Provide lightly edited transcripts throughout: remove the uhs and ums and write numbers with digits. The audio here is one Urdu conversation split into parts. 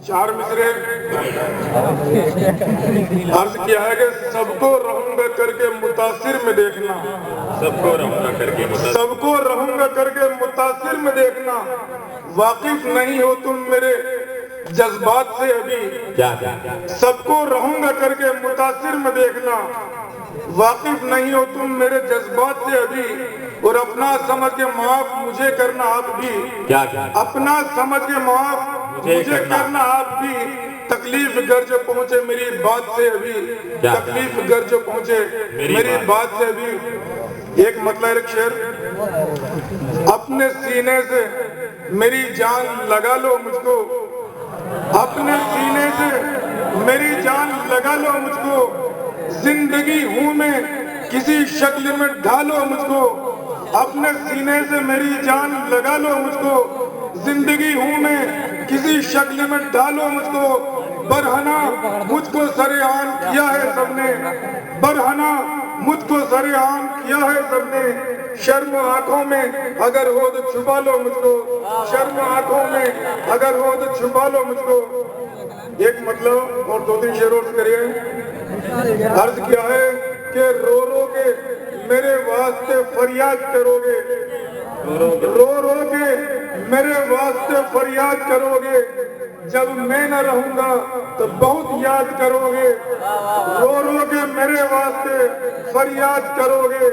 چار مصرے عرض کیا ہے کہ سب کو رہوں گا کر کے متاثر میں دیکھنا، سب کو رہوں گا کر کے متاثر، سب کو رہوں گا کر کے متاثر میں دیکھنا، واقف نہیں ہو تم میرے جذبات سے ابھی، کیا سب کو رہوں گا کر کے متاثر میں دیکھنا، واقف نہیں ہو تم میرے جذبات سے ابھی، اور اپنا سمجھ کے معاف مجھے کرنا آپ بھی، کیا اپنا سمجھ کے معاف مجھے کرنا آپ بھی، تکلیف گر جو پہنچے میری بات سے ابھی، تکلیف گر جو پہنچے میری بات سے ابھی۔ ایک مطلب ایک شعر، اپنے سینے سے میری جان لگا لو مجھ کو، اپنے سینے سے میری جان لگا لو مجھ کو، زندگی ہوں میں کسی شکل میں ڈھالو مجھ کو، اپنے سینے سے میری جان لگا لو مجھ کو، زندگی ہوں میں کسی شکل میں ڈالو مجھ کو، برہنہ مجھ کو سرعام کیا ہے سب نے، برہنہ مجھ کو سرعام کیا ہے سب نے، شرم آنکھوں میں اگر ہو تو چھپا لو مجھ کو، شرم آنکھوں میں اگر ہو تو چھپا لو مجھ کو۔ ایک مطلب اور دو تین شعروں سے کریے، عرض کیا ہے کہ رو رو کے میرے واسطے فریاد کرو گے، رو رو کے میرے واسطے فریاد کرو گے، جب میں نہ رہوں گا تو بہت یاد کرو گے، رو رو کے میرے واسطے فریاد کرو گے،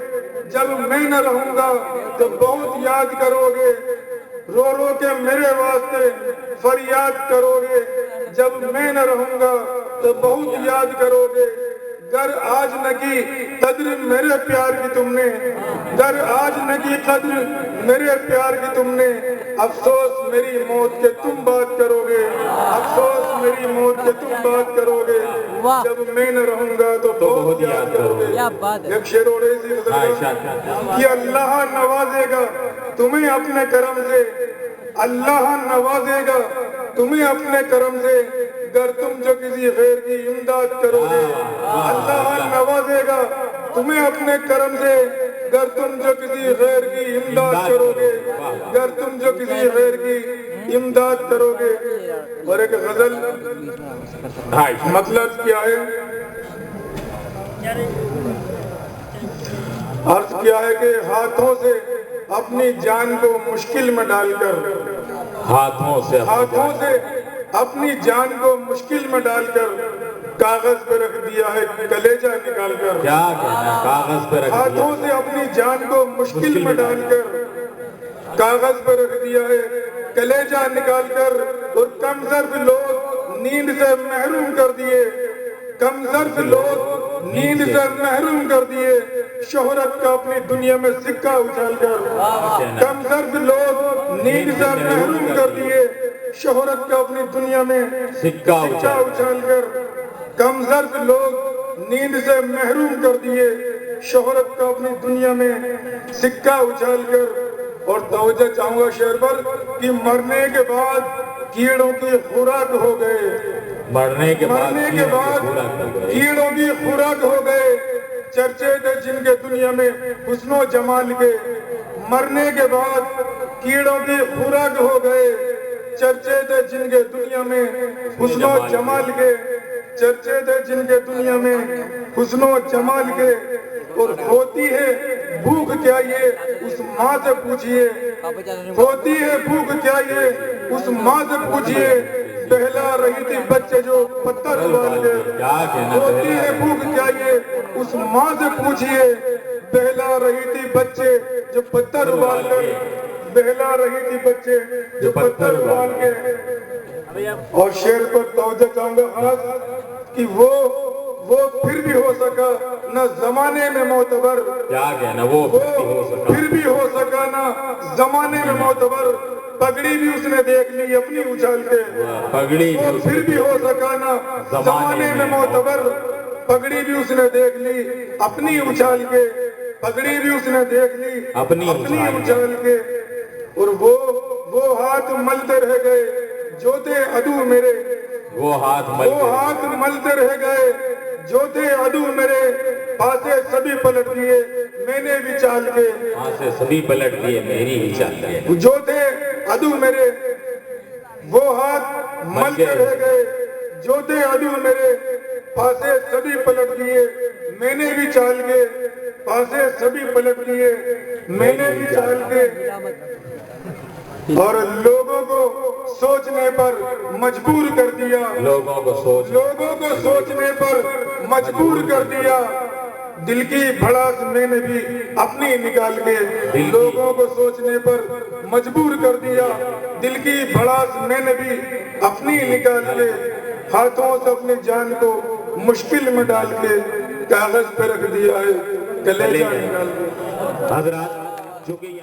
جب میں نہ رہوں گا تو بہت یاد کرو گے، رو رو کے میرے واسطے فریاد کرو گے، جب میں نہ رہوں گا تو بہت یاد کرو گے، گر آج نہ کی قدر میرے پیار کی تم نے، گر آج نہ کی قدر میرے پیار کی تم نے، افسوس میری موت کے تم بات کرو گے، افسوس میری موت کے تم بات کرو گے، جب میں نہ رہوں گا تو بہت یاد کرو گے۔ ایک شعر اور ایسی کہ اللہ نوازے گا تمہیں اپنے کرم سے، اللہ نوازے گا تمہیں اپنے کرم سے، گر تم جو کسی غیر کی امداد کرو گے، اللہ نوازے گا تمہیں اپنے کرم سے، گر تم جو کسی غیر کی امداد کرو گے، گر تم جو کسی غیر کی امداد کرو گے۔ اور ایک غزل، مطلب کیا ہے، عرض کیا ہے کہ ہاتھوں سے اپنی جان کو مشکل میں ڈال کر، ہاتھوں سے اپنی جان کو مشکل میں ڈال کر، کاغذ پہ رکھ دیا ہے کلیجہ نکال کر، کیا کہنا کاغذ پہ رکھ دیا، ہاتھوں سے اپنی جان کو مشکل میں ڈال کر، کاغذ پہ رکھ دیا ہے کلیجہ نکال کر، اور کم ظرف لوگ نیند سے محروم کر دیے، کم ظرف لوگ نیند سے محروم کر دیے، شہرت کا اپنی دنیا میں سکہ اچھال کر، کم ظرف لوگ نیند سے محروم کر دیے، شہرت کا اپنی دنیا میں سکہ اچھال کر، کم ظرف لوگ نیند سے محروم کر دیے، شہرت کا اپنی دنیا میں سکہ اچھال کر۔ اور توجہ چاہوں گا شعر پر کہ مرنے کے بعد کیڑوں کی خوراک ہو گئے، مرنے کے بعد کیڑوں کی خوراک ہو گئے، چرچے تھے جن کے دنیا میں حسن و جمال کے، مرنے کے بعد کیڑوں کی خوراک ہو گئے، چرچے تھے جن کے دنیا میں حسن و جمال کے، چرچے تھے جن کے دنیا میں حسن و جمال کے، اور ہوتی ہے بھوک کیا یہ اس ماں سے پوچھئے، ہوتی ہے بھوک کیا یہ اس ماں سے پوچھئے، بہلا رہی تھی بچے جو پتھر ابال کے، ہوتی ہے بھوک کیا یہ اس ماں سے پوچھئے، بہلا رہی تھی بچے جو پتھر ابال کر، بہلا رہی تھی بچے جو پتھر ابال کے۔ اور شعر پر توجہ چاہوں گا خاص کہ وہ پھر بھی ہو سکا نہ زمانے میں معتبر، کیا کہنا وہ پھر بھی ہو سکا نہ زمانے میں معتبر، پگڑی بھی اس نے دیکھ لی اپنی اچھال کے، پگڑی وہ پھر بھی ہو سکا نہ زمانے میں معتبر، پگڑی بھی اس نے دیکھ لی اپنی اچھال کے، پگڑی بھی اس نے دیکھ لی اپنی اچھال کے، اور وہ ہاتھ ملتے رہ گئے جو تھے عدو میرے، وہ ہاتھ ملتے رہ گئے جو تھے عدو میرے، پاسے سبھی پلٹ دیے میں نے بھی چال کے، پاسے سبھی پلٹ دیے میری ہی چال کے، جو تھے عدو میرے، وہ ہاتھ مل کے رہ گئے، جو تھے عدو میرے پاسے سبھی پلٹ دیے، میں نے بھی چال کے پاسے سبھی پلٹ دیے، میں نے بھی چال کے، اور لوگوں کو سوچنے پر مجبور کر دیا، لوگوں کو سوچنے پر مجبور کر دیا، دل کی بھڑاس میں نے بھی اپنی نکال کے، لوگوں کو سوچنے پر مجبور کر دیا، دل کی بھڑاس میں نے بھی اپنی نکال کے، ہاتھوں سے اپنی جان کو مشکل میں ڈال کے کاغذ پہ رکھ دیا ہے کلیجہ نکال کے۔ حضرات چونکہ